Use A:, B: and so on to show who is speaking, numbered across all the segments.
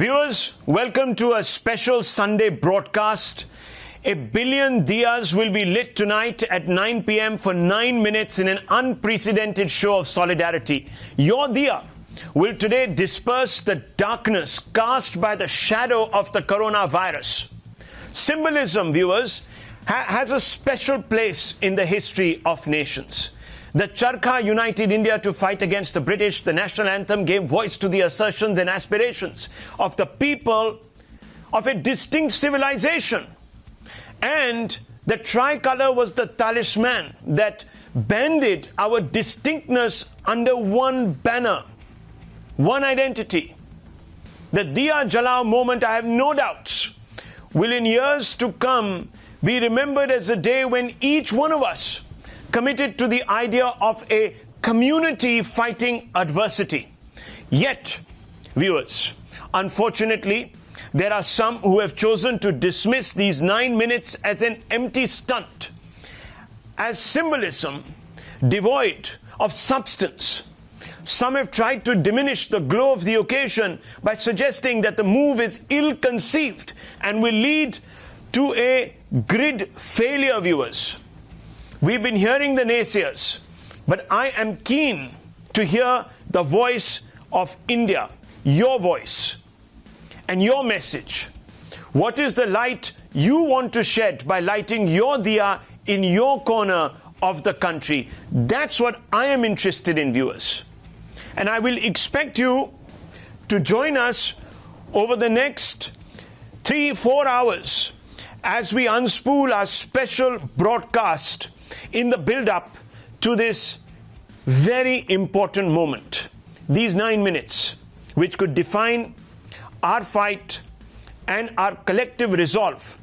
A: Viewers, welcome to a special Sunday broadcast. 1 billion Diyas will be lit tonight at 9 p.m. for 9 minutes in an unprecedented show of solidarity. Your Diya will today disperse the darkness cast by the shadow of the coronavirus. Symbolism, viewers, has a special place in the history of nations. The Charkha united India to fight against the British. The national anthem gave voice to the assertions and aspirations of the people of a distinct civilization. And the tricolour was the talisman that banded our distinctness under one banner, one identity. The Diya Jalao moment, I have no doubts, will in years to come be remembered as a day when each one of us committed to the idea of a community fighting adversity. Yet, viewers, unfortunately, there are some who have chosen to dismiss these 9 minutes as an empty stunt, as symbolism devoid of substance. Some have tried to diminish the glow of the occasion by suggesting that the move is ill-conceived and will lead to a grid failure, viewers. We've been hearing the naysayers, but I am keen to hear the voice of India, your voice and your message. What is the light you want to shed by lighting your Diya in your corner of the country? That's what I am interested in, viewers. And I will expect you to join us over the next 3-4 hours as we unspool our special broadcast in the build-up to this very important moment. These 9 minutes, which could define our fight and our collective resolve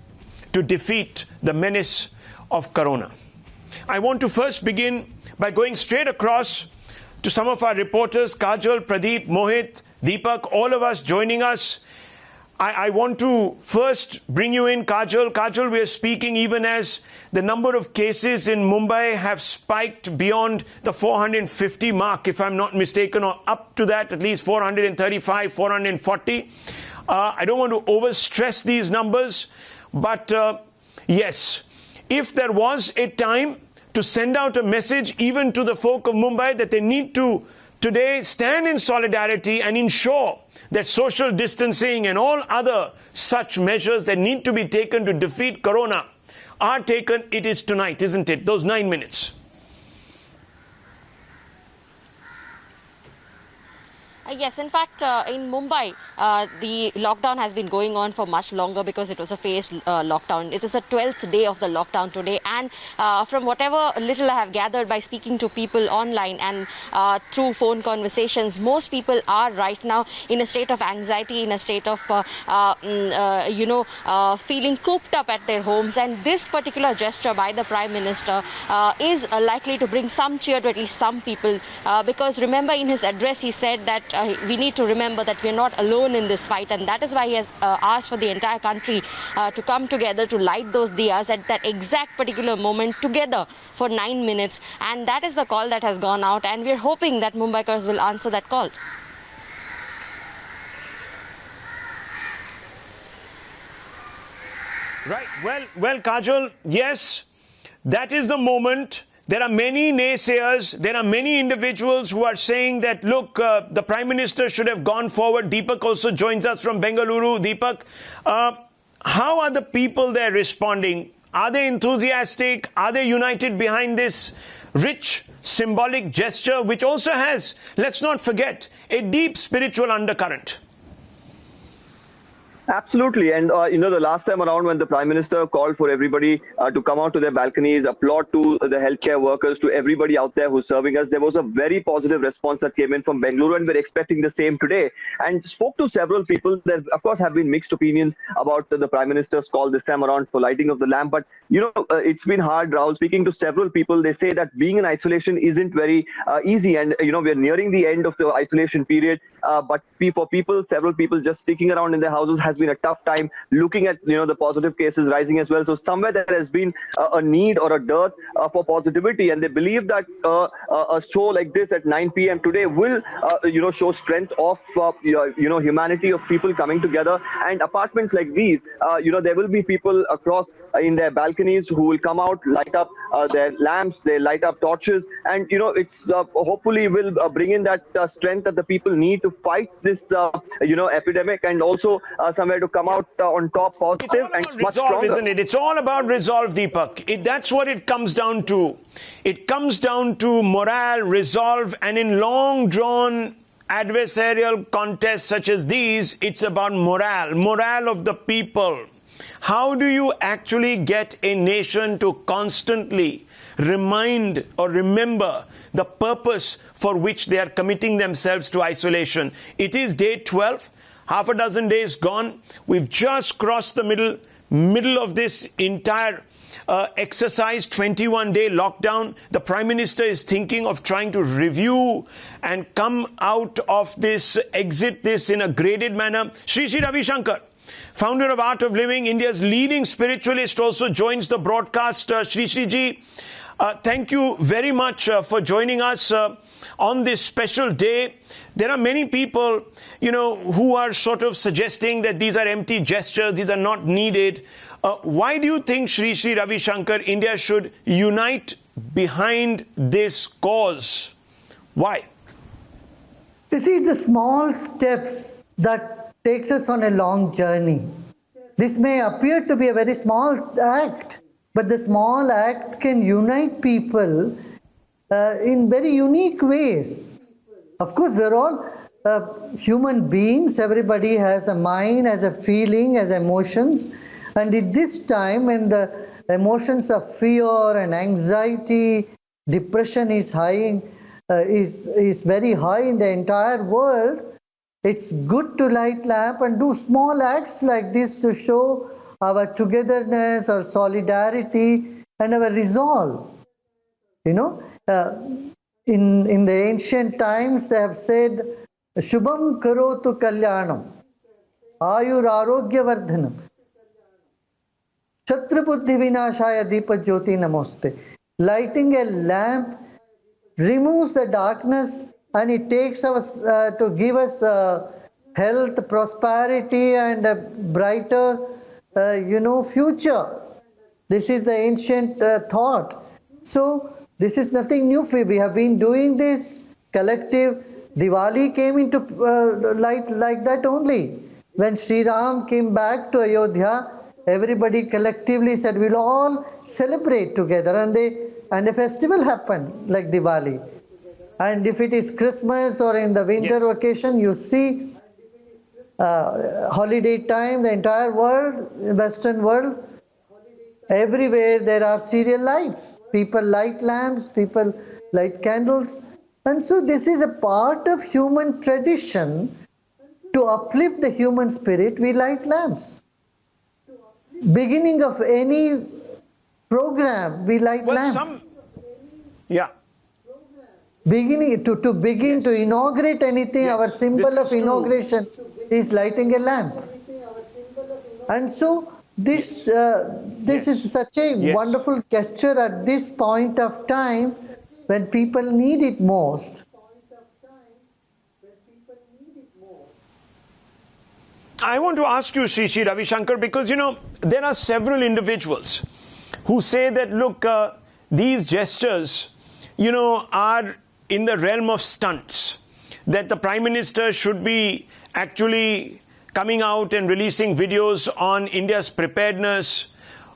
A: to defeat the menace of Corona. I want to first begin by going straight across to some of our reporters, Kajal, Pradeep, Mohit, Deepak, all of us joining us. I want to first bring you in, Kajal. Kajal, we are speaking even as the number of cases in Mumbai have spiked beyond the 450 mark, if I'm not mistaken, or up to that, at least 435, 440. I don't want to overstress these numbers, but yes, if there was a time to send out a message even to the folk of Mumbai that they need to today stand in solidarity and ensure that social distancing and all other such measures that need to be taken to defeat Corona are taken, it is tonight, isn't it? Those 9 minutes.
B: Yes, in fact, in Mumbai, the lockdown has been going on for much longer because it was a phased lockdown. It is the 12th day of the lockdown today, and from whatever little I have gathered by speaking to people online and through phone conversations, most people are right now in a state of anxiety, in a state of, feeling cooped up at their homes. And this particular gesture by the Prime Minister is likely to bring some cheer to at least some people, because remember in his address he said that we need to remember that we're not alone in this fight, and that is why he has asked for the entire country to come together to light those diyas at that exact particular moment together for 9 minutes. And that is the call that has gone out, and we're hoping that Mumbaikars will answer that call.
A: Right. Well, Kajal, yes, that is the moment. There are many naysayers, there are many individuals who are saying that, look, the Prime Minister should have gone forward. Deepak also joins us from Bengaluru. Deepak, how are the people there responding? Are they enthusiastic? Are they united behind this rich symbolic gesture, which also has, let's not forget, a deep spiritual undercurrent?
C: Absolutely. And, the last time around when the Prime Minister called for everybody to come out to their balconies, applaud to the healthcare workers, to everybody out there who's serving us, there was a very positive response that came in from Bengaluru, and we're expecting the same today. And spoke to several people. There, of course, have been mixed opinions about the Prime Minister's call this time around for lighting of the lamp. But, it's been hard, Rahul. Speaking to several people, they say that being in isolation isn't very easy. And, we're nearing the end of the isolation period. But for people, several people just sticking around in their houses has been a tough time looking at the positive cases rising as well. So somewhere there has been a need or a dearth for positivity, and they believe that a show like this at 9 p.m. today will show strength of humanity, of people coming together. And apartments like these, there will be people across in their balconies who will come out, light up their lamps, they light up torches, and it's hopefully will bring in that strength that the people need to fight this epidemic, and also somewhere to come out on top positive and much
A: resolve,
C: stronger.
A: isn't it? It's all about resolve, Deepak. That's what it comes down to. It comes down to morale, resolve, and in long drawn adversarial contests such as these, it's about morale of the people. How do you actually get a nation to constantly remind or remember the purpose for which they are committing themselves to isolation? It is day 12, half a dozen days gone. We've just crossed the middle of this entire exercise, 21-day lockdown. The Prime Minister is thinking of trying to review and come out of this, exit this in a graded manner. Sri Sri Ravi Shankar, founder of Art of Living, India's leading spiritualist, also joins the broadcast. Sri Sri Ji, thank you very much for joining us on this special day. There are many people, who are sort of suggesting that these are empty gestures, these are not needed. Why do you think, Sri Sri Ravi Shankar, India should unite behind this cause? Why?
D: You see, the small steps that takes us on a long journey. This may appear to be a very small act, but the small act can unite people in very unique ways. Of course, we're all human beings. Everybody has a mind, has a feeling, has emotions. And at this time, when the emotions of fear and anxiety, depression is high, is very high in the entire world, it's good to light lamp and do small acts like this to show our togetherness, our solidarity, and our resolve. In the ancient times, they have said, Shubham karotu kalyanam, ayur arogya vardhanam, Chhatrabuddhi vinashaya deepa jyoti namoste. Lighting a lamp removes the darkness, and it takes us to give us health, prosperity, and a brighter, future. This is the ancient thought. So this is nothing new. We have been doing this collective. Diwali came into light like that only. When Sri Ram came back to Ayodhya, everybody collectively said, we'll all celebrate together, and a festival happened like Diwali. And if it is Christmas or in the winter vacation, you see holiday time, the entire world, Western world, everywhere there are serial lights. People light lamps, people light candles. And so this is a part of human tradition. To uplift the human spirit, we light lamps. Beginning of any program, we light lamp. Beginning to begin to inaugurate anything, our symbol of inauguration is lighting a lamp. And so this is such a wonderful gesture at this point of time when people need it most.
A: I want to ask you, Sri Sri Ravi Shankar, because, there are several individuals who say that, look, these gestures, are in the realm of stunts, that the Prime Minister should be actually coming out and releasing videos on India's preparedness,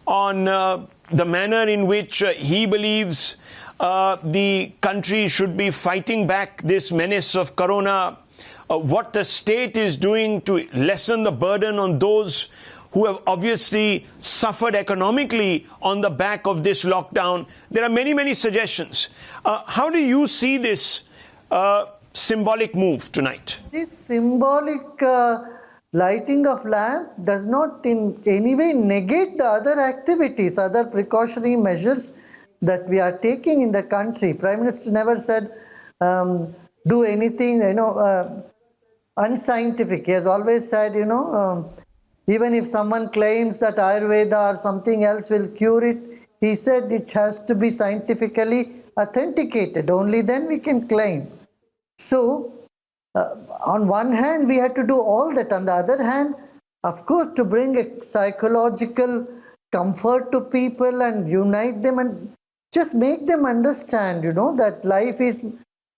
A: on the manner in which he believes the country should be fighting back this menace of corona, what the state is doing to lessen the burden on those who have obviously suffered economically on the back of this lockdown. There are many, many suggestions. How do you see this symbolic move tonight?
D: This symbolic lighting of lamp does not in any way negate the other activities, other precautionary measures that we are taking in the country. Prime Minister never said do anything, unscientific. He has always said, Even if someone claims that Ayurveda or something else will cure it, he said it has to be scientifically authenticated. Only then we can claim. So, on one hand, we had to do all that. On the other hand, of course, to bring a psychological comfort to people and unite them and just make them understand, that life is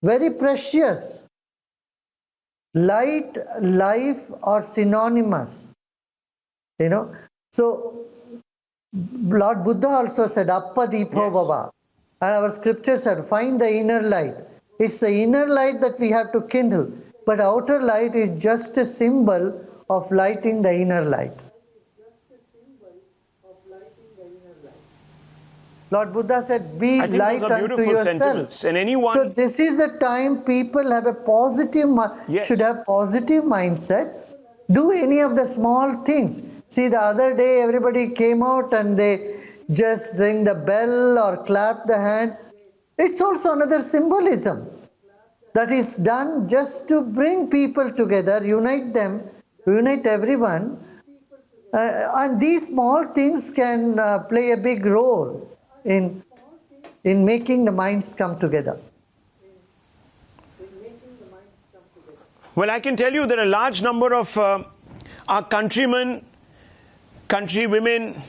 D: very precious. Light, life are synonymous. So Lord Buddha also said, Appa Deepo Bhava. And our scripture said, find the inner light. It's the inner light that we have to kindle. But outer light is just a symbol of lighting the inner light. Lord Buddha said, be light unto yourself.
A: And anyone...
D: So this is the time people have a positive, should have positive mindset. Do any of the small things. See, the other day everybody came out and they just ring the bell or clap the hand. It's also another symbolism that is done just to bring people together, unite them, unite everyone. And these small things can play a big role in making the minds come together.
A: Well, I can tell you that a large number of our countrymen, countrywomen,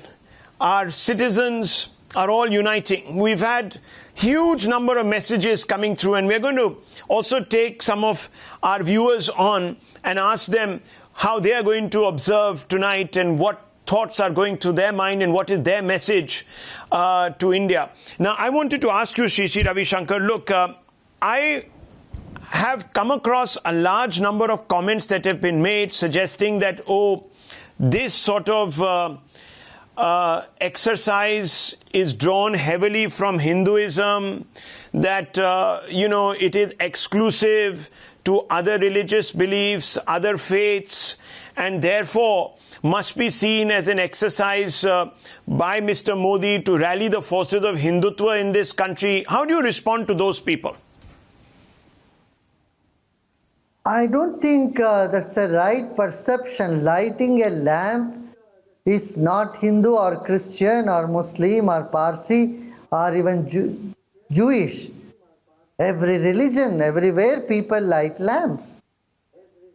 A: our citizens are all uniting. We've had huge number of messages coming through, and we're going to also take some of our viewers on and ask them how they are going to observe tonight and what thoughts are going through their mind and what is their message to India. Now, I wanted to ask you, Sri Sri Ravi Shankar, look, I have come across a large number of comments that have been made suggesting that, this sort of exercise is drawn heavily from Hinduism, that, it is exclusive to other religious beliefs, other faiths, and therefore must be seen as an exercise by Mr. Modi to rally the forces of Hindutva in this country. How do you respond to those people?
D: I don't think that's a right perception. Lighting a lamp is not Hindu or Christian or Muslim or Parsi or even Jewish. Every religion, everywhere people light lamps.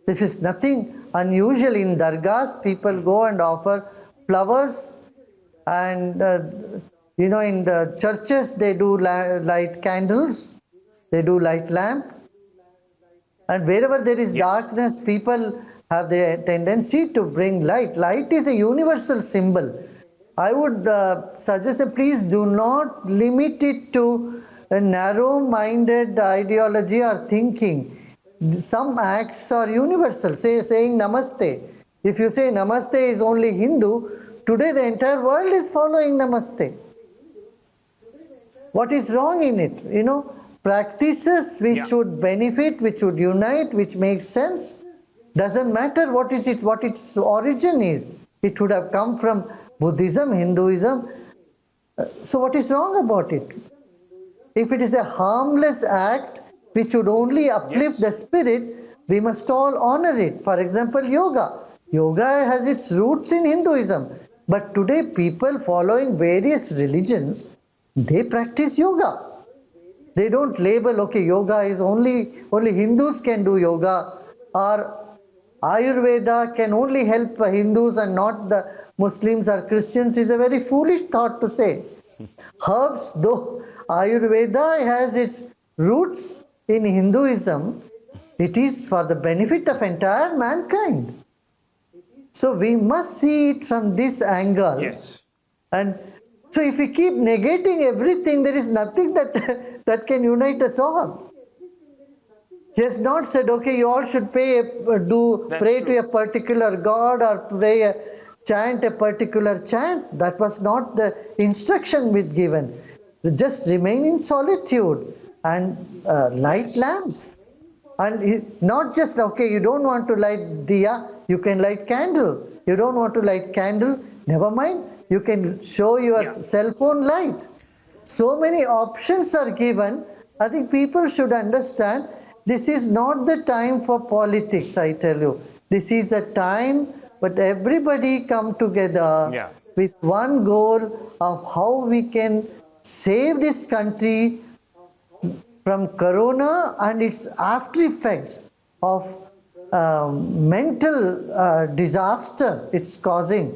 D: This is nothing unusual. In dargahs, people go and offer flowers, and in the churches they do light candles, they do light lamp, and wherever there is darkness, people have the tendency to bring light. Light is a universal symbol. I would suggest that please do not limit it to a narrow-minded ideology or thinking. Some acts are universal. Saying Namaste. If you say Namaste is only Hindu, today the entire world is following Namaste. What is wrong in it? Practices which should benefit, which should unite, which makes sense. Doesn't matter what its origin is. It would have come from Buddhism, Hinduism. So what is wrong about it? If it is a harmless act which would only uplift the spirit, we must all honor it. For example, yoga. Yoga has its roots in Hinduism. But today people following various religions, they practice yoga. They don't label, okay, yoga is only Hindus can do yoga, or Ayurveda can only help Hindus and not the Muslims or Christians. Is a very foolish thought to say. Herbs, though Ayurveda has its roots in Hinduism, it is for the benefit of entire mankind. So we must see it from this angle.
A: Yes.
D: And so if we keep negating everything, there is nothing that can unite us all. He has not said, okay, you all should pray to a particular god or chant a particular chant. That was not the instruction given. Just remain in solitude and light lamps. And not just, okay, you don't want to light diya, you can light candle. You don't want to light candle, never mind. You can show your cell phone light. So many options are given. I think people should understand this is not the time for politics, I tell you. This is the time but everybody come together
A: Yeah.
D: with one goal of how we can save this country from corona and its after effects of mental disaster it's causing,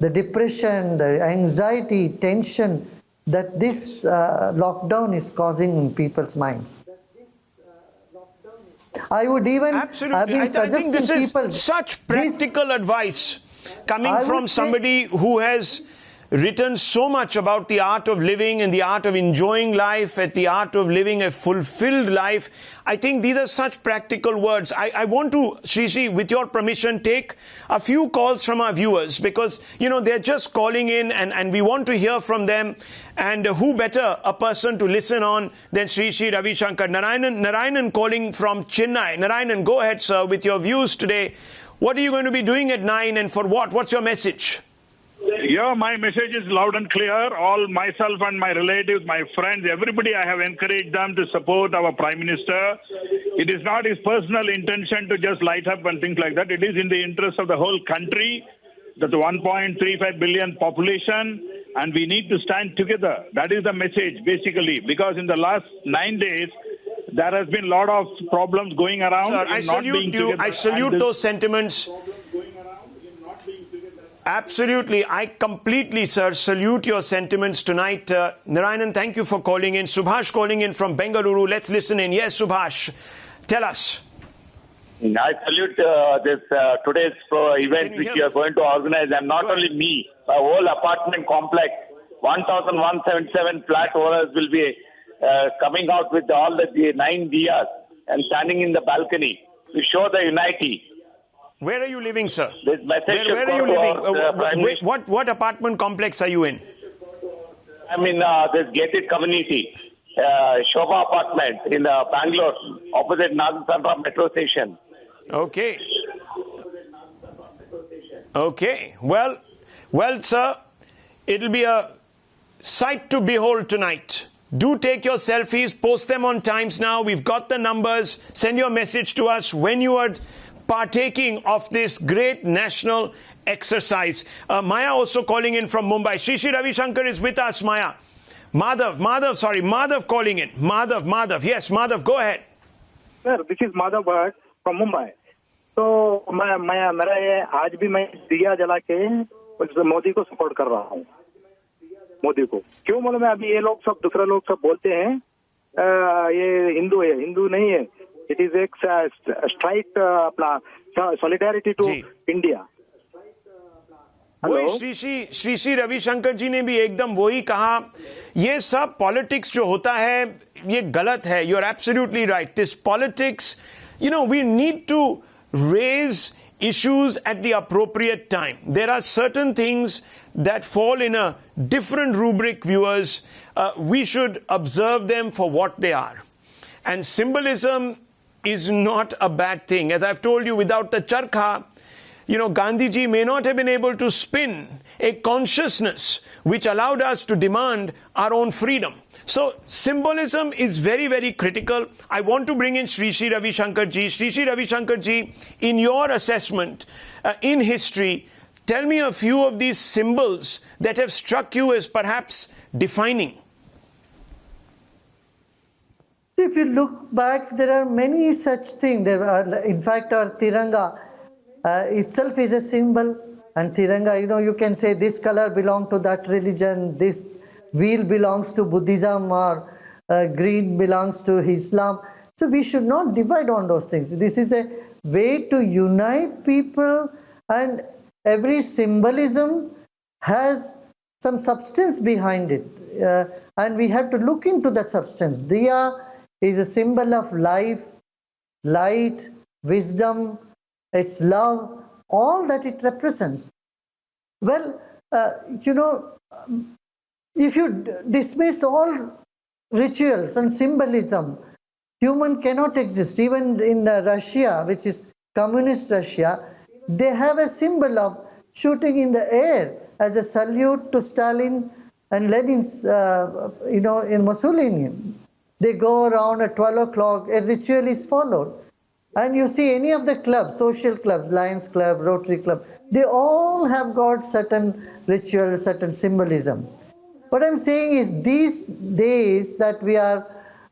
D: the depression, the anxiety, tension that this lockdown is causing in people's minds. I would even have
A: Absolutely.
D: been
A: I think
D: suggesting
A: this is
D: people
A: such
D: this-
A: practical advice coming
D: I
A: from
D: would say-
A: somebody who has written so much about the art of living and the art of enjoying life, at the art of living a fulfilled life. I think these are such practical words. I want to, Sri Sri, with your permission, take a few calls from our viewers because, they're just calling in and we want to hear from them. And who better a person to listen on than Sri Sri Ravi Shankar. Narayanan calling from Chennai. Narayanan, go ahead, sir, with your views today. What are you going to be doing at 9 and for what? What's your message?
E: Yeah, my message is loud and clear. All myself and my relatives, my friends, everybody, I have encouraged them to support our Prime Minister. It is not his personal intention to just light up and things like that. It is in the interest of the whole country, the 1.35 billion population, and we need to stand together. That is the message, basically, because in the last 9 days, there has been a lot of problems going around.
A: Sir, I salute you. I salute those sentiments. Absolutely. I completely, sir, salute your sentiments tonight. Narayanan, thank you for calling in. Subhash calling in from Bengaluru. Let's listen in. Yes, Subhash, tell us.
F: I salute this today's event which you are going to organize, and not only me, a whole apartment complex, 1,177 flat owners will be coming out with all the 9 Diyas and standing in the balcony to show the unity.
A: Where are you living, sir?
F: This message
A: Where are you living? What apartment complex are you in?
F: I'm in this gated community, Shobha apartment in Bangalore, opposite Nagasandra metro station.
A: Okay. Okay. Well, sir, it'll be a sight to behold tonight. Do take your selfies, post them on Times Now. We've got the numbers. Send your message to us when you are partaking of this great national exercise. Maya also calling in from Mumbai. Sri Sri Ravi Shankar is with us, Maya. Madhav calling in. Madhav. Yes, Madhav, go ahead.
G: Sir, this is Madhav from Mumbai. तो मेरा ये आज भी मैं दिया जला के मोदी को सपोर्ट कर रहा हूँ. मोदी को क्यों मालूम है? अभी ये लोग सब दूसरे लोग सब बोलते हैं ये हिंदू है, हिंदू नहीं है. It is a strike अपना solidarity to India.
A: वही श्री श्री रविशंकर जी ने भी एकदम वही कहा. ये सब पॉलिटिक्स जो होता है ये गलत है. You are absolutely right. This politics, we need to raise issues at the appropriate time. There are certain things that fall in a different rubric, viewers. We should observe them for what they are. And symbolism is not a bad thing. As I've told you, without the charkha, Gandhiji may not have been able to spin a consciousness which allowed us to demand our own freedom. So symbolism is very, very critical. I want to bring in Sri Sri Ravi Shankar ji. Sri Sri Ravi Shankar ji, in your assessment in history, tell me a few of these symbols that have struck you as perhaps defining.
D: If you look back, there are many such things. There are, in fact, our Tiranga itself is a symbol. And Tiranga, you can say this color belongs to that religion, this wheel belongs to Buddhism, or green belongs to Islam. So we should not divide on those things. This is a way to unite people, and every symbolism has some substance behind it. And we have to look into that substance. Diya is a symbol of life, light, wisdom, its love, all that it represents. Well, if you dismiss all rituals and symbolism, human cannot exist. Even in Russia, which is communist Russia, they have a symbol of shooting in the air as a salute to Stalin and Lenin's, in Mussolini. They go around at 12 o'clock, a ritual is followed. And you see any of the clubs, social clubs, Lions Club, Rotary Club, they all have got certain rituals, certain symbolism. What I'm saying is these days that we are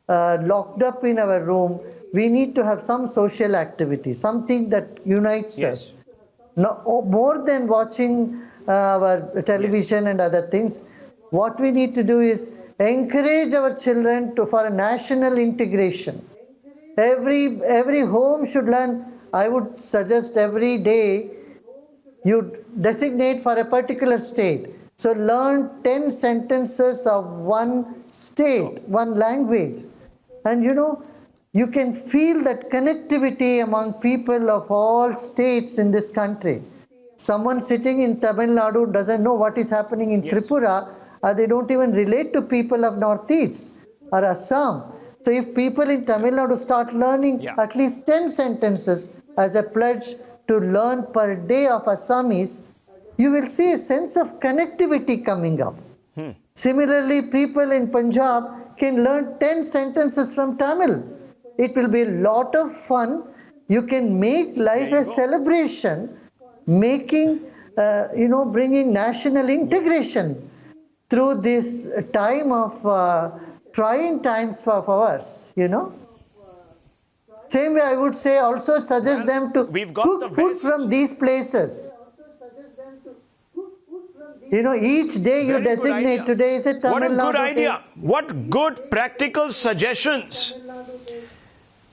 D: locked up in our room, we need to have some social activity, something that unites us. No, more than watching our television and other things, what we need to do is encourage our children for a national integration. Every home should learn. I would suggest every day you designate for a particular state. So learn 10 sentences of one state, one language. And you can feel that connectivity among people of all states in this country. Someone sitting in Tamil Nadu doesn't know what is happening in Tripura, or they don't even relate to people of Northeast or Assam. So if people in Tamil Nadu start learning at least 10 sentences as a pledge to learn per day of Assamese, you will see a sense of connectivity coming up. Similarly, people in Punjab can learn 10 sentences from Tamil. It will be a lot of fun. You can make life a celebration, making, bringing national integration through this time of trying times for ours, Same way I would say also suggest them to cook food from these places. Each day you designate, today is a Tamil Nadu.
A: What a good idea. What good practical suggestions.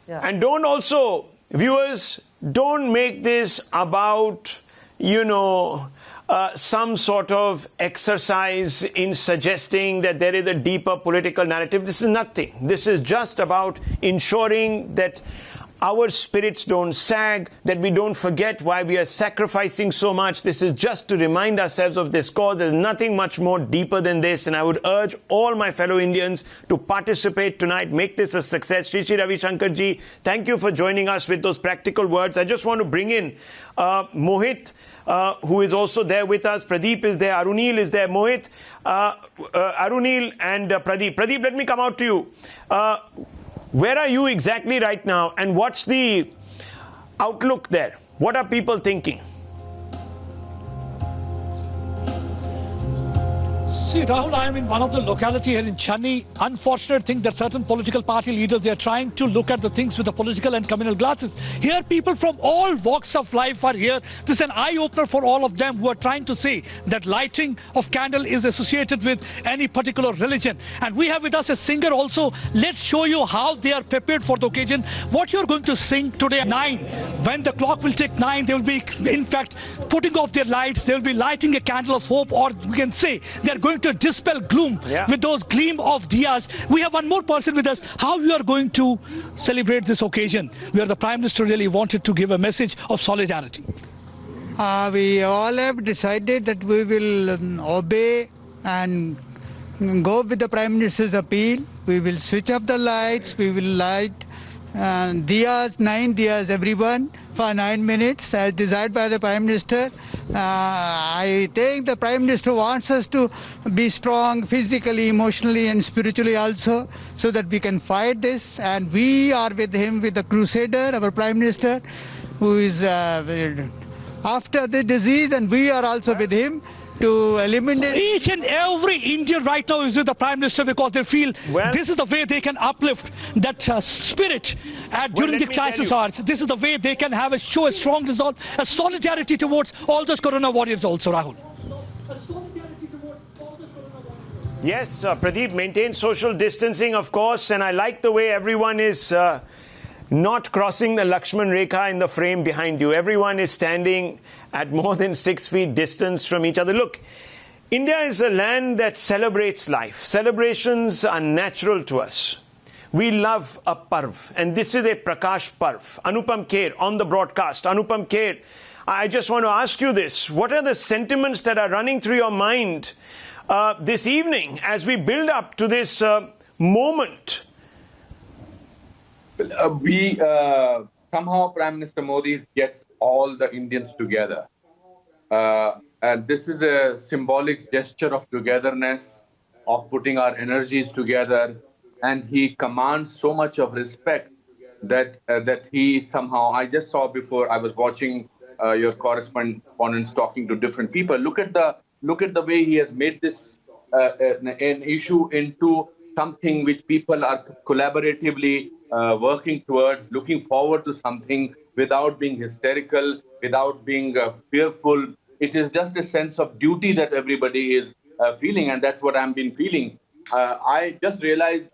A: And don't also, viewers, don't make this about, some sort of exercise in suggesting that there is a deeper political narrative. This is nothing. This is just about ensuring that our spirits don't sag, that we don't forget why we are sacrificing so much. This is just to remind ourselves of this cause. There's nothing much more deeper than this, and I would urge all my fellow Indians to participate tonight, make this a success. Sri Sri Ravi Shankar ji, thank you for joining us with those practical words. I just want to bring in Mohit, who is also there with us. Pradeep is there, Arunil is there. Mohit, Arunil and Pradeep. Pradeep, let me come out to you. Where are you exactly right now, and what's the outlook there? What are people thinking?
H: See, Rahul, I am in one of the locality here in Chennai. Unfortunate thing that certain political party leaders, they are trying to look at the things with the political and communal glasses. Here, people from all walks of life are here. This is an eye-opener for all of them who are trying to say that lighting of candle is associated with any particular religion. And we have with us a singer also. Let's show you how they are prepared for the occasion. What you're going to sing today at 9. When the clock will take 9, they will be, in fact, putting off their lights. They will be lighting a candle of hope, or we can say they're going to dispel gloom with those gleam of diyas. We have one more person with us. How you are going to celebrate this occasion where the Prime Minister really wanted to give a message of solidarity?
I: We all have decided that we will obey and go with the Prime Minister's appeal. We will switch off the lights. We will light Diyas, 9 Diyas, everyone, for 9 minutes as desired by the Prime Minister. I think the Prime Minister wants us to be strong physically, emotionally and spiritually also, so that we can fight this. And we are with him, with the Crusader, our Prime Minister, who is after the disease, and we are also with him to eliminate.
H: Each and every Indian right now is with the Prime Minister because they feel this is the way they can uplift that spirit during the crisis hours. This is the way they can show a strong resolve, a solidarity towards all those corona warriors also, Rahul.
A: Yes, Pradeep, maintain social distancing, of course, and I like the way everyone is not crossing the Lakshman Rekha in the frame behind you. Everyone is standing at more than 6 feet distance from each other. Look, India is a land that celebrates life. Celebrations are natural to us. We love a Parv, and this is a Prakash Parv. Anupman Kher on the broadcast. Anupman Kher, I just want to ask you this. What are the sentiments that are running through your mind this evening as we build up to this moment?
J: Somehow Prime Minister Modi gets all the Indians together. And this is a symbolic gesture of togetherness, of putting our energies together. And he commands so much of respect that he somehow, I just saw before I was watching your correspondents talking to different people. Look at the way he has made this an issue into something which people are collaboratively working towards, looking forward to something without being hysterical, without being fearful. It is just a sense of duty that everybody is feeling, and that's what I've been feeling. I just realized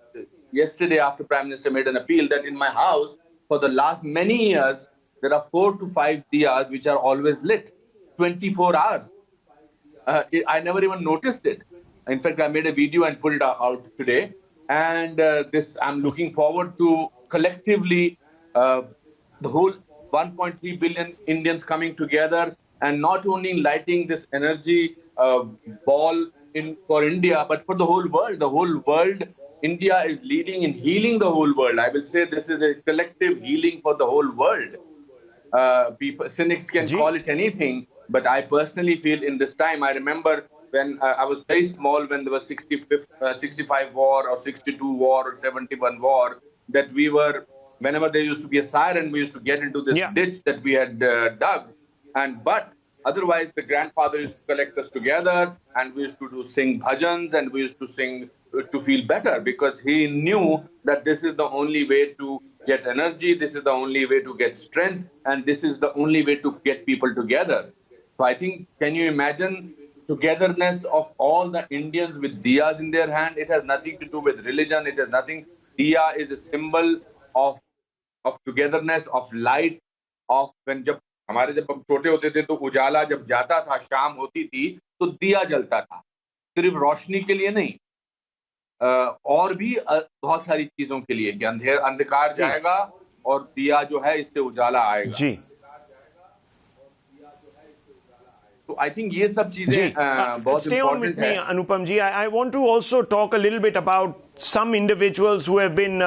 J: yesterday, after Prime Minister made an appeal, that in my house for the last many years there are 4 to 5 diyas which are always lit 24 hours. I never even noticed it. In fact, I made a video and put it out today. And this, I'm looking forward to collectively the whole 1.3 billion Indians coming together and not only lighting this energy ball for India, but for the whole world. The whole world, India is leading in healing the whole world. I will say this is a collective healing for the whole world. People, cynics can call it anything, but I personally feel in this time, I remember when I was very small, when there was 65 war or 62 war or 71 war, that we were, whenever there used to be a siren, we used to get into this ditch that we had dug. But otherwise, the grandfather used to collect us together and we used to sing bhajans and we used to sing to feel better, because he knew that this is the only way to get energy, this is the only way to get strength, and this is the only way to get people together. So I think, can you imagine togetherness of all the Indians with diyas in their hand? It has nothing to do with religion. It has nothing. Diya is a symbol of togetherness, of light, of when जब हमारे जब हम छोटे होते थे तो उजाला जब जाता था, शाम होती थी तो दिया जलता था, सिर्फ रोशनी के लिए नहीं, और भी बहुत सारी चीजों के लिए कि अंधकार जाएगा और दिया जो है इससे उजाला आएगा. जी. So I think ये सब चीजें बहुत
A: Stay on with me, Anupam ji. I want to also talk a little bit about some individuals who have been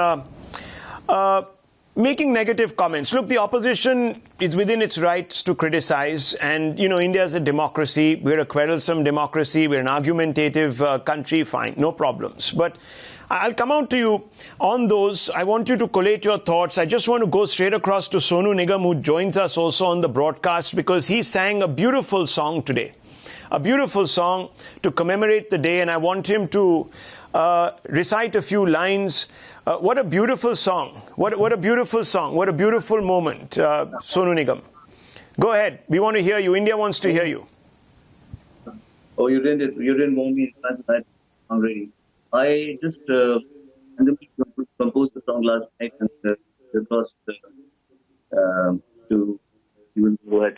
A: making negative comments. Look, the opposition is within its rights to criticize, and India is a democracy. We're a quarrelsome democracy. We're an argumentative country. Fine, no problems. But I'll come out to you on those. I want you to collate your thoughts. I just want to go straight across to Sonu Nigam, who joins us also on the broadcast, because he sang a beautiful song today. A beautiful song to commemorate the day, and I want him to recite a few lines. What a beautiful song. What a beautiful song. What a beautiful moment, Sonu Nigam. Go ahead. We want to hear you. India wants to hear you.
K: Oh, you didn't want me that already. I just composed the song last night and request to even go ahead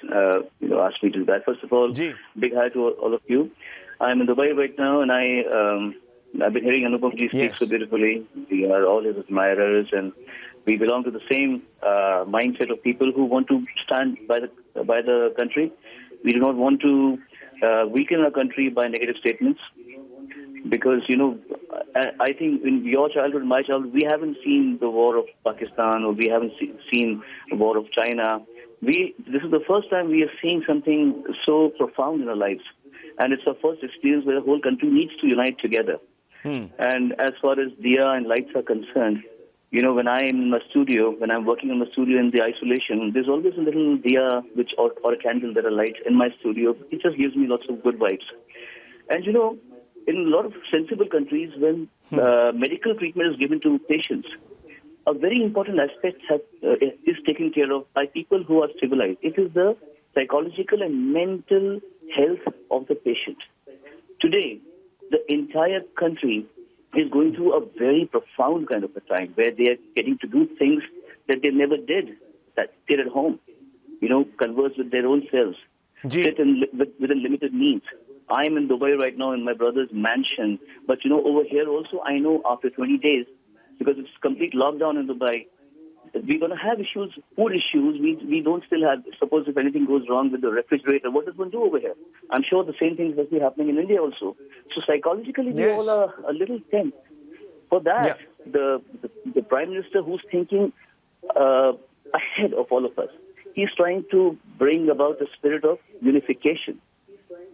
K: ask me to do that. First of all, big hi to all of you. I'm in Dubai right now, and I've been hearing Anupam ji speak so beautifully. We are all his admirers, and we belong to the same mindset of people who want to stand by the country. We do not want to weaken our country by negative statements, because I think in your childhood, my childhood, we haven't seen the war of Pakistan, or we haven't seen the war of China. This is the first time we are seeing something so profound in our lives, and it's our first experience where the whole country needs to unite together. And as far as Diya and lights are concerned, when I'm in my studio, when I'm working in the studio in the isolation, there's always a little Diya or a candle that I light in my studio. It just gives me lots of good vibes. And in a lot of sensible countries, when medical treatment is given to patients, a very important aspect is taken care of by people who are civilized. It is the psychological and mental health of the patient. Today, the entire country is going through a very profound kind of a time where they are getting to do things that they never did, that stayed at home, converse with their own selves, sit within limited means. I'm in Dubai right now in my brother's mansion, but over here also, I know after 20 days, because it's complete lockdown in Dubai, we're going to have issues, food issues. We don't still have, suppose if anything goes wrong with the refrigerator, what does one do over here? I'm sure the same thing must be happening in India also. So psychologically, we all are a little tense. For that, the Prime Minister, who's thinking ahead of all of us, he's trying to bring about a spirit of unification,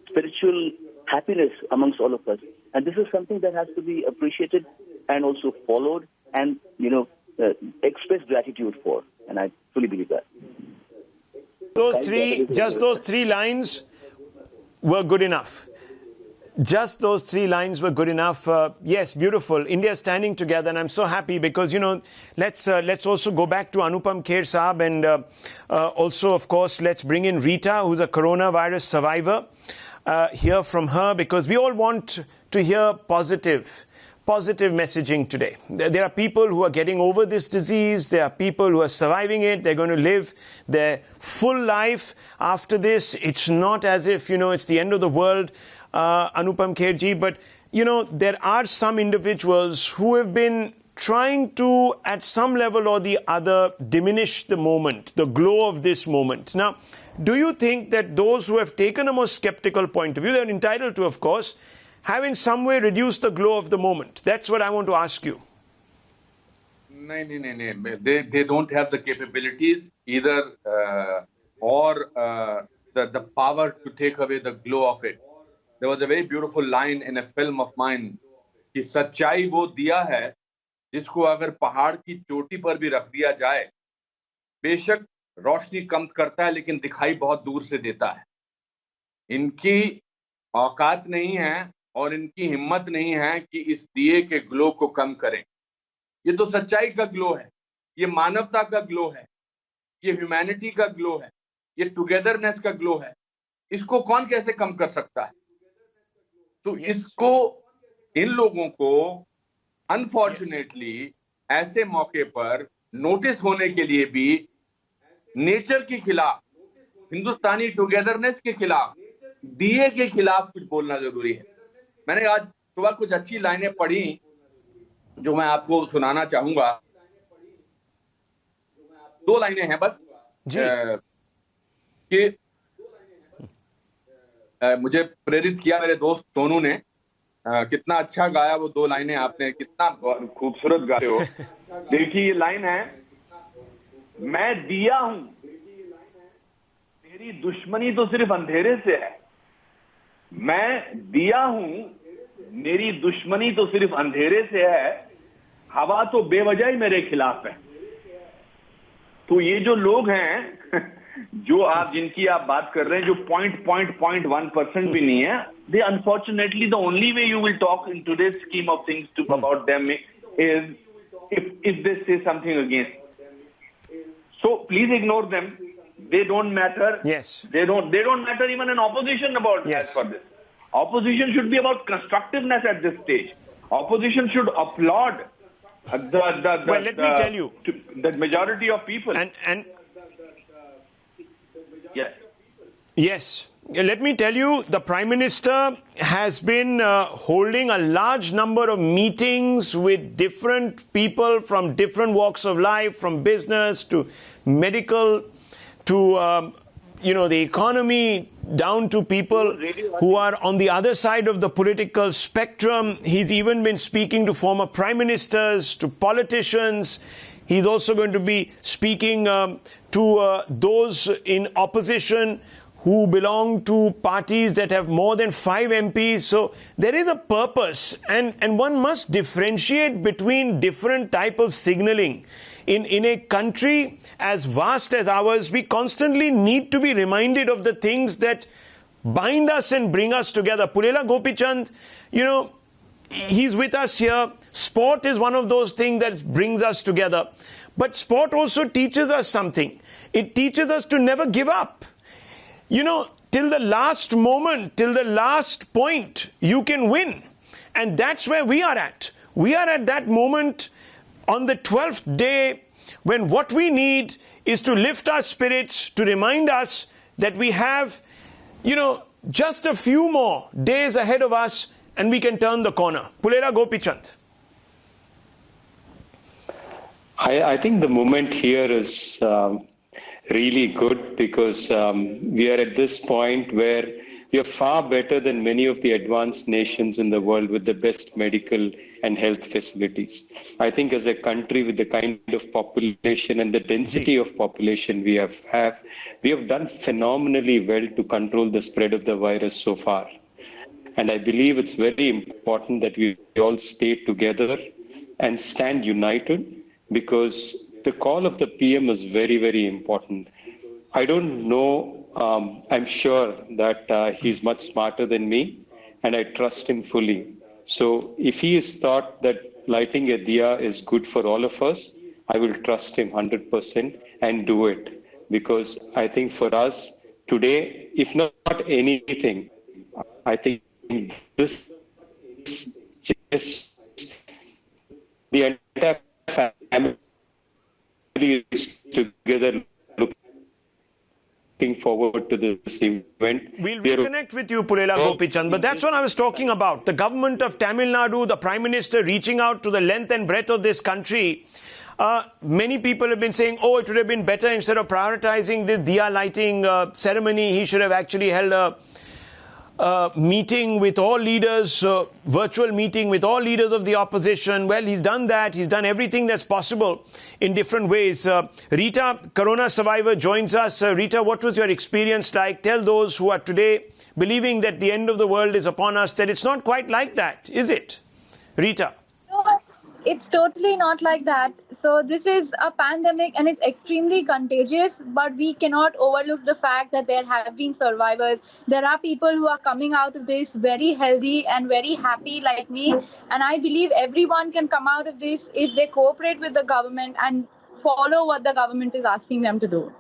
K: spiritual happiness amongst all of us. And this is something that has to be appreciated and also followed and, express gratitude for, and I fully believe that.
A: Just those three lines were good enough. Just those three lines were good enough. Yes, beautiful. India standing together, and I'm so happy because, you know, let's also go back to Anupman Kher Saab, and also, of course, let's bring in Rita, who's a coronavirus survivor. Hear from her, because we all want to hear positive messaging today. There are people who are getting over this disease. There are people who are surviving it. They're going to live their full life after this. It's not as if, you know, it's the end of the world, Anupam Kherji, but, you know, there are some individuals who have been trying to, at some level or the other, diminish the moment, the glow of this moment. Now, do you think that those who have taken a more skeptical point of view, they're entitled to, of course, have in some way reduced the glow of the moment? That's what I want to ask you.
J: No. They don't have the capabilities either, or the power to take away the glow of it. There was a very beautiful line in a film of mine कि सच्चाई वो दिया है जिसको अगर पहाड़ की चोटी पर भी रख दिया जाए, बेशक रोशनी कम करता है लेकिन दिखाई बहुत दूर से देता है. इनकी औकात नहीं है और इनकी हिम्मत नहीं है कि इस दिए के ग्लो को कम करें. ये तो सच्चाई का ग्लो है, ये मानवता का ग्लो है, ये ह्यूमैनिटी का ग्लो है, ये टुगेदरनेस का ग्लो है. इसको कौन कैसे कम कर सकता है? तो इसको, इन लोगों को अनफॉर्चुनेटली ऐसे मौके पर नोटिस होने के लिए भी नेचर के खिलाफ, हिंदुस्तानी टुगेदरनेस के खिलाफ, दिए के खिलाफ कुछ बोलना जरूरी है. मैंने आज सुबह कुछ अच्छी लाइनें पढ़ी जो मैं आपको सुनाना चाहूंगा. 2 लाइनें हैं बस कि मुझे प्रेरित किया मेरे दोस्त सोनू ने. कितना अच्छा गाया वो 2 लाइनें आपने, कितना खूबसूरत गाते हो. देखिए ये लाइन है, मैं दिया हूं, मेरी दुश्मनी तो सिर्फ अंधेरे से है. मैं दिया हूं, मेरी दुश्मनी तो सिर्फ अंधेरे से है, हवा तो बेवजह ही मेरे खिलाफ है. तो ये जो लोग हैं जो जिनकी आप बात कर रहे हैं, जो 0.1% भी नहीं है, they unfortunately the only way you will talk in today's scheme of things about them is if they say something against. So please ignore them. They don't matter.
A: Yes.
J: They don't matter even in opposition about
A: yes.
J: for this. Opposition should be about constructiveness at this stage. Opposition should applaud
A: well, let me tell you,
J: the majority of people.
A: And
J: yes.
A: Let me tell you, the Prime Minister has been holding a large number of meetings with different people from different walks of life, from business to medical to, the economy, down to people who are on the other side of the political spectrum. He's even been speaking to former prime ministers, to politicians. He's also going to be speaking to those in opposition who belong to parties that have more than 5 MPs. So there is a purpose, and one must differentiate between different type of signaling. In a country as vast as ours, we constantly need to be reminded of the things that bind us and bring us together. Pulela Gopichand, he's with us here. Sport is one of those things that brings us together. But sport also teaches us something. It teaches us to never give up. Till the last moment, till the last point, you can win. And that's where we are at. We are at that moment on the 12th day when what we need is to lift our spirits, to remind us that we have, just a few more days ahead of us and we can turn the corner. Pulela Gopichand.
L: I think the moment here is really good because we are at this point where we are far better than many of the advanced nations in the world with the best medical and health facilities. I think as a country with the kind of population and the density of population we have done phenomenally well to control the spread of the virus so far. And I believe it's very important that we all stay together and stand united because the call of the PM is very, very important. I don't know, I'm sure that he's much smarter than me, and I trust him fully. So if he has thought that lighting a diya is good for all of us, I will trust him 100% and do it. Because I think for us today, if not anything, I think this just the entire family is together looking forward to this event.
A: We'll reconnect with you, Purela Gopichand, but that's what I was talking about. The government of Tamil Nadu, the Prime Minister reaching out to the length and breadth of this country. Many people have been saying, oh, it would have been better instead of prioritizing this Diya lighting ceremony, he should have actually held a meeting with all leaders, virtual meeting with all leaders of the opposition. Well, he's done that. He's done everything that's possible in different ways. Rita, Corona survivor, joins us. Rita, what was your experience like? Tell those who are today believing that the end of the world is upon us that it's not quite like that, is it? Rita.
M: No, it's totally not like that. So this is a pandemic and it's extremely contagious, but we cannot overlook the fact that there have been survivors. There are people who are coming out of this very healthy and very happy like me. And I believe everyone can come out of this if they cooperate with the government and follow what the government is asking them to do.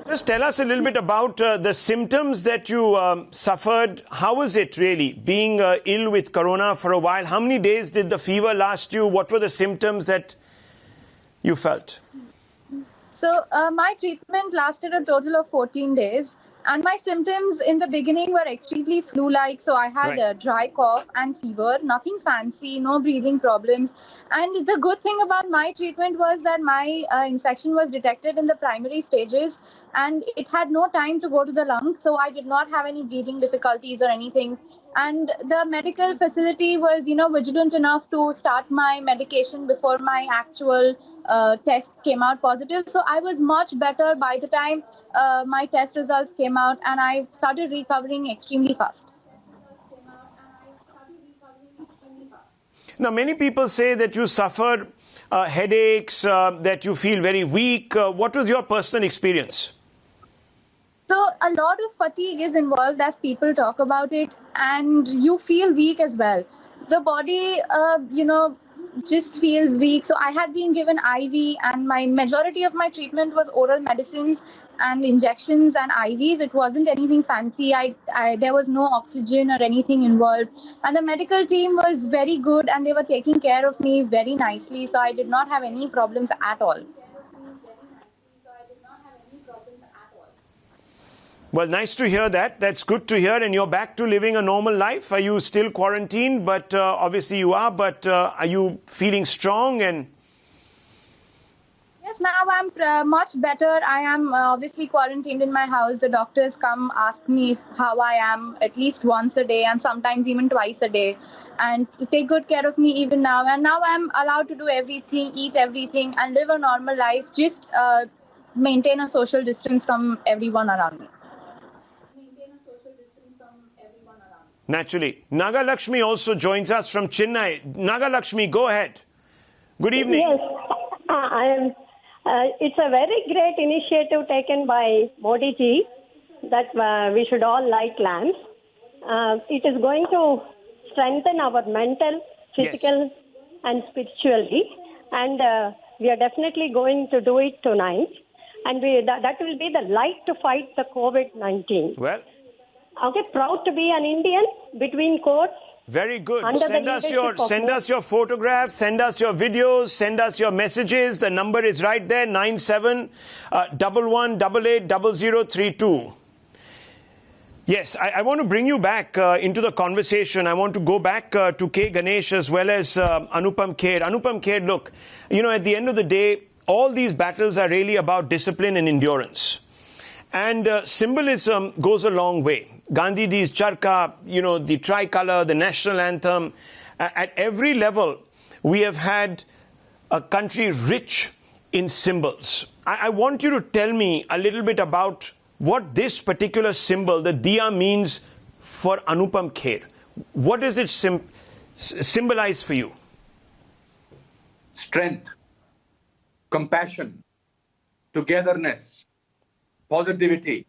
A: Just tell us a little bit about the symptoms that you suffered. How was it really being ill with corona for a while? How many days did the fever last you? What were the symptoms that you felt?
M: So my treatment lasted a total of 14 days. And my symptoms in the beginning were extremely flu-like. So I had a dry cough and fever, nothing fancy, no breathing problems. And the good thing about my treatment was that my infection was detected in the primary stages and it had no time to go to the lungs. So I did not have any breathing difficulties or anything. And the medical facility was, vigilant enough to start my medication before my actual test came out positive. So I was much better by the time my test results came out, and I started recovering extremely fast.
A: Now, many people say that you suffered headaches, that you feel very weak. What was your personal experience?
M: So a lot of fatigue is involved as people talk about it, and you feel weak as well. The body, just feels weak. So I had been given IV, and my majority of my treatment was oral medicines and injections and IVs. It wasn't anything fancy. There was no oxygen or anything involved. And the medical team was very good and they were taking care of me very nicely. So I did not have any problems at all.
A: Well, nice to hear that. That's good to hear. And you're back to living a normal life. Are you still quarantined? But obviously you are. But are you feeling strong? And
M: yes, now I'm much better. I am obviously quarantined in my house. The doctors come ask me how I am at least once a day and sometimes even twice a day. And to take good care of me even now. And now I'm allowed to do everything, eat everything and live a normal life. Just maintain a social distance from everyone around me.
A: Naturally. Naga Lakshmi also joins us from Chennai. Naga Lakshmi, go ahead. Good evening.
N: Yes, it's a very great initiative taken by Modi ji that we should all light lamps. It is going to strengthen our mental, physical, and spiritually. And we are definitely going to do it tonight. And that will be the light to fight the COVID-19.
A: Well.
N: Okay, proud to be an Indian between quotes.
A: Very good. Send us your photographs, send us your videos, send us your messages. The number is right there, 9711880032. Yes, I want to bring you back into the conversation. I want to go back to K. Ganesh as well as Anupman Kher. Anupam Kher, look, at the end of the day, all these battles are really about discipline and endurance. And symbolism goes a long way. Gandhiji's charka, the tricolour, the national anthem. At every level, we have had a country rich in symbols. I want you to tell me a little bit about what this particular symbol, the Diya, means for Anupam Kher. What does it symbolize for you?
J: Strength, compassion, togetherness, positivity,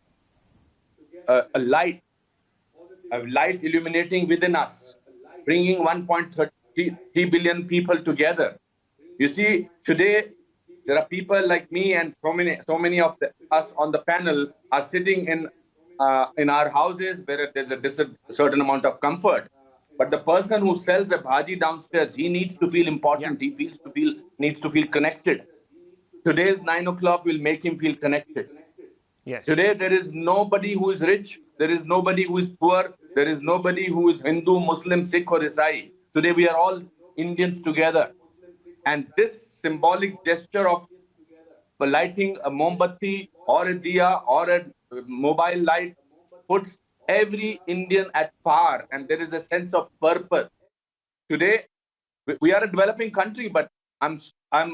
J: a light illuminating within us, bringing 1.3 billion people together. You see, today there are people like me and so many of us on the panel are sitting in our houses where there's a certain amount of comfort. But the person who sells a bhaji downstairs, he needs to feel important. He needs to feel connected. Today's 9 o'clock will make him feel connected.
A: Yes.
J: Today there is nobody who is rich. There is nobody who is poor. There is nobody who is Hindu, Muslim, Sikh or Isai. Today we are all Indians together. And this symbolic gesture of lighting a mombatti or a diya or a mobile light puts every Indian at par, and there is a sense of purpose. Today, we are a developing country, but I'm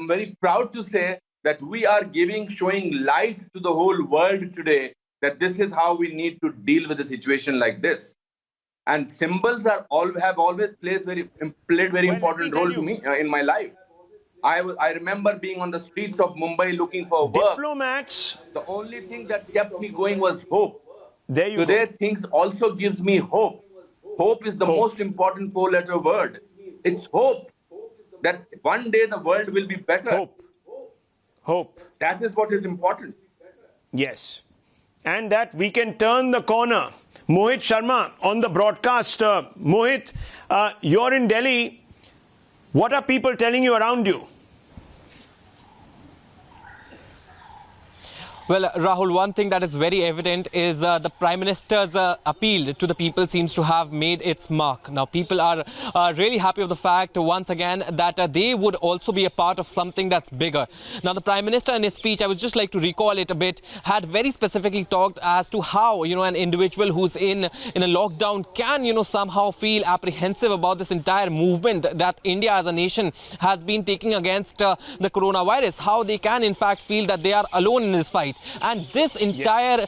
J: very proud to say that we are showing light to the whole world today that this is how we need to deal with a situation like this. And symbols have always played very important role to me in my life. I remember being on the streets of Mumbai looking for work.
A: Diplomats.
J: The only thing that kept me going was hope.
A: There you
J: Today,
A: go.
J: things also gives me hope. Hope is the most important four-letter word. It's hope that one day the world will be better.
A: Hope.
J: That is what is important.
A: Yes. And that we can turn the corner. Mohit Sharma on the broadcast. Mohit, you're in Delhi. What are people telling you around you?
O: Well, Rahul, one thing that is very evident is the Prime Minister's appeal to the people seems to have made its mark. Now, people are really happy with the fact, once again, that they would also be a part of something that's bigger. Now, the Prime Minister in his speech, I would just like to recall it a bit, had very specifically talked as to how, an individual who's in a lockdown can, somehow feel apprehensive about this entire movement that India as a nation has been taking against the coronavirus, how they can, in fact, feel that they are alone in this fight. And this entire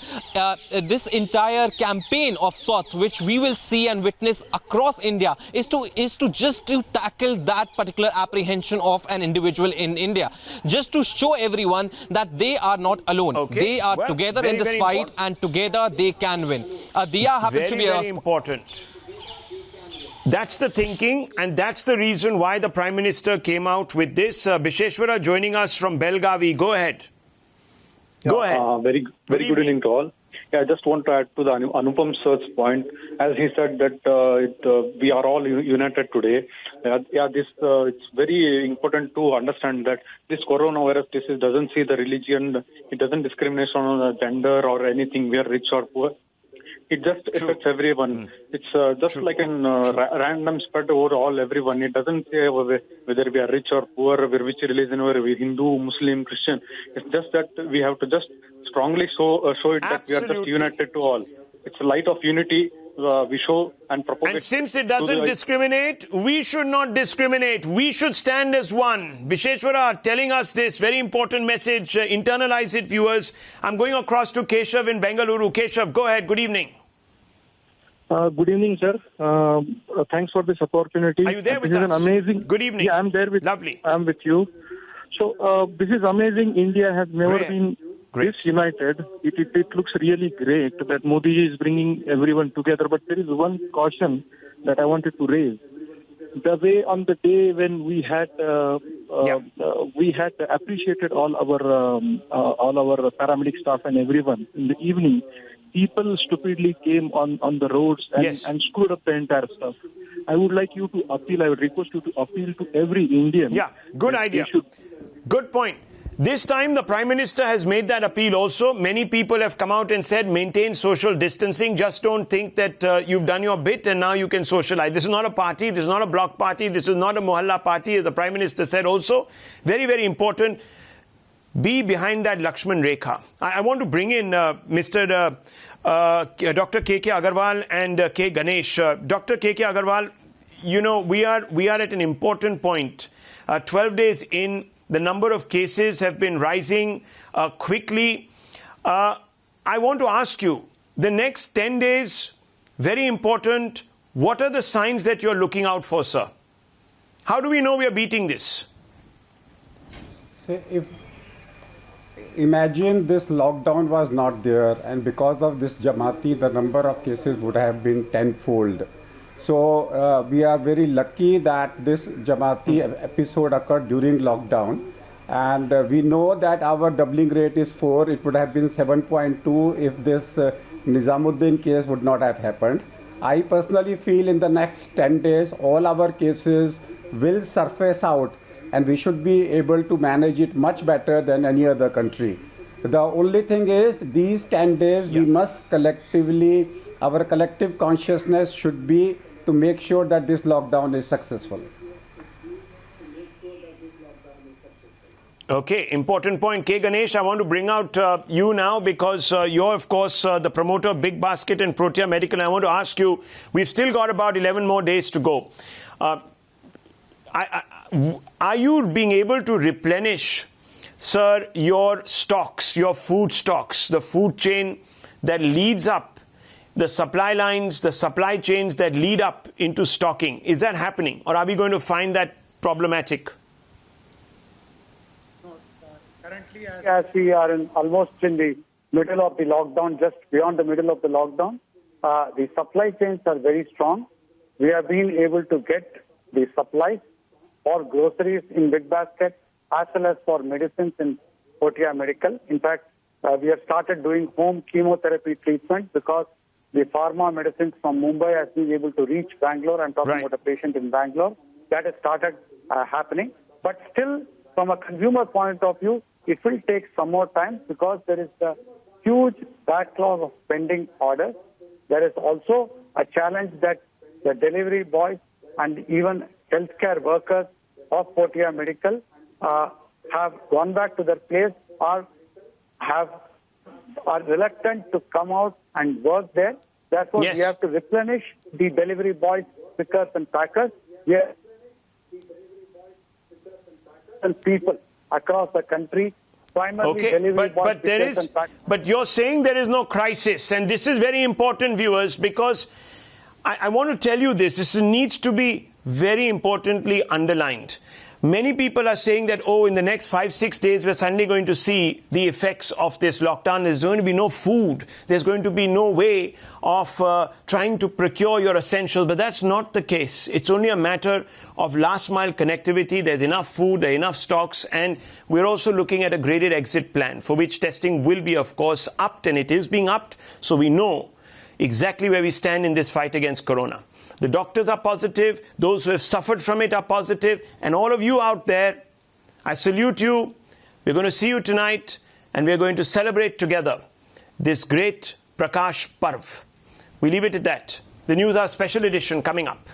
O: campaign of sorts, which we will see and witness across India, is to tackle that particular apprehension of an individual in India, just to show everyone that they are not alone.
A: Okay.
O: They are together in this fight, and together they can win. Diya happens to be
A: very important. That's the thinking, and that's the reason why the Prime Minister came out with this. Bisheshwara joining us from Belgavi. Go ahead. Go ahead.
P: Very good evening to all. Yeah, I just want to add to the Anupam sir's point. As he said that we are all united today. It's very important to understand that this coronavirus disease doesn't see the religion. It doesn't discriminate on gender or anything. We are rich or poor. It just affects everyone. It's just like a random spread over all everyone. It doesn't say whether we are rich or poor, which religion, whether we are Hindu, Muslim, Christian. It's just that we have to just strongly show it that we are just united to all. It's a light of unity we show and propagate.
A: And since it doesn't discriminate, we should not discriminate. We should stand as one. Bisheshwara telling us this very important message. Internalize it, viewers. I'm going across to Keshav in Bengaluru. Keshav, go ahead. Good evening.
Q: Good evening, sir. Thanks for this opportunity.
A: Are you there with
Q: us?
A: us?
Q: This is an amazing.
A: Good evening.
Q: Yeah, I'm there with.
A: Lovely.
Q: I'm with you. So this is amazing. India has never been this united. It looks really great that Modi is bringing everyone together. But there is one caution that I wanted to raise. The way on the day when we had appreciated all our paramedic staff and everyone in the evening. People stupidly came on the roads and screwed up the entire stuff. I would like you to appeal, I would request you to appeal to every Indian.
A: Yeah, good idea. Good point. This time the Prime Minister has made that appeal also. Many people have come out and said maintain social distancing. Just don't think that you've done your bit and now you can socialize. This is not a party. This is not a block party. This is not a mohalla party, as the Prime Minister said also. Very, very important. Be behind that Lakshman Rekha. I want to bring in Dr. K.K. Agarwal and K. Ganesh. Dr. K.K. Agarwal, we are at an important point. 12 days in, the number of cases have been rising quickly. I want to ask you, the next 10 days, very important. What are the signs that you're looking out for, sir? How do we know we are beating this?
R: Say, if imagine this lockdown was not there, and because of this Jamaati, the number of cases would have been tenfold. So we are very lucky that this Jamaati episode occurred during lockdown. And we know that our doubling rate is 4. It would have been 7.2 if this Nizamuddin case would not have happened. I personally feel in the next 10 days, all our cases will surface out, and we should be able to manage it much better than any other country. The only thing is, these 10 days, we must collectively, our collective consciousness should be to make sure that this lockdown is successful.
A: Okay, important point. K. Ganesh, I want to bring out you now because you're, of course, the promoter of Big Basket and Protea Medical. I want to ask you, we've still got about 11 more days to go. Are you being able to replenish, sir, your stocks, your food stocks, the food chain that leads up, the supply lines, the supply chains that lead up into stocking? Is that happening, or are we going to find that problematic?
G: Currently, as we are almost in the middle of the lockdown, just beyond the middle of the lockdown, the supply chains are very strong. We have been able to get the supplies for groceries in Big Basket as well as for medicines in Protea Medical. In fact, we have started doing home chemotherapy treatment because the pharma medicines from Mumbai has been able to reach Bangalore. I'm talking about a patient in Bangalore. That has started happening. But still, from a consumer point of view, it will take some more time because there is a huge backlog of pending orders. There is also a challenge that the delivery boys and even healthcare workers of Protea Medical have gone back to their place or are reluctant to come out and work there. Therefore, we have to replenish the delivery boys, pickers and packers. Yes. And people across the country, primarily delivery boys, pickers and packers.
A: But you're saying there is no crisis, and this is very important, viewers, because I want to tell you this. This needs to be very importantly underlined. Many people are saying that, oh, in the next 5-6 days, we're suddenly going to see the effects of this lockdown. There's going to be no food. There's going to be no way of trying to procure your essentials. But that's not the case. It's only a matter of last mile connectivity. There's enough food, there are enough stocks. And we're also looking at a graded exit plan for which testing will be, of course, upped. And it is being upped. So we know exactly where we stand in this fight against corona. The doctors are positive. Those who have suffered from it are positive. And all of you out there, I salute you. We're going to see you tonight, and we're going to celebrate together this great Prakash Parv. We leave it at that. The News Hour Special Edition coming up.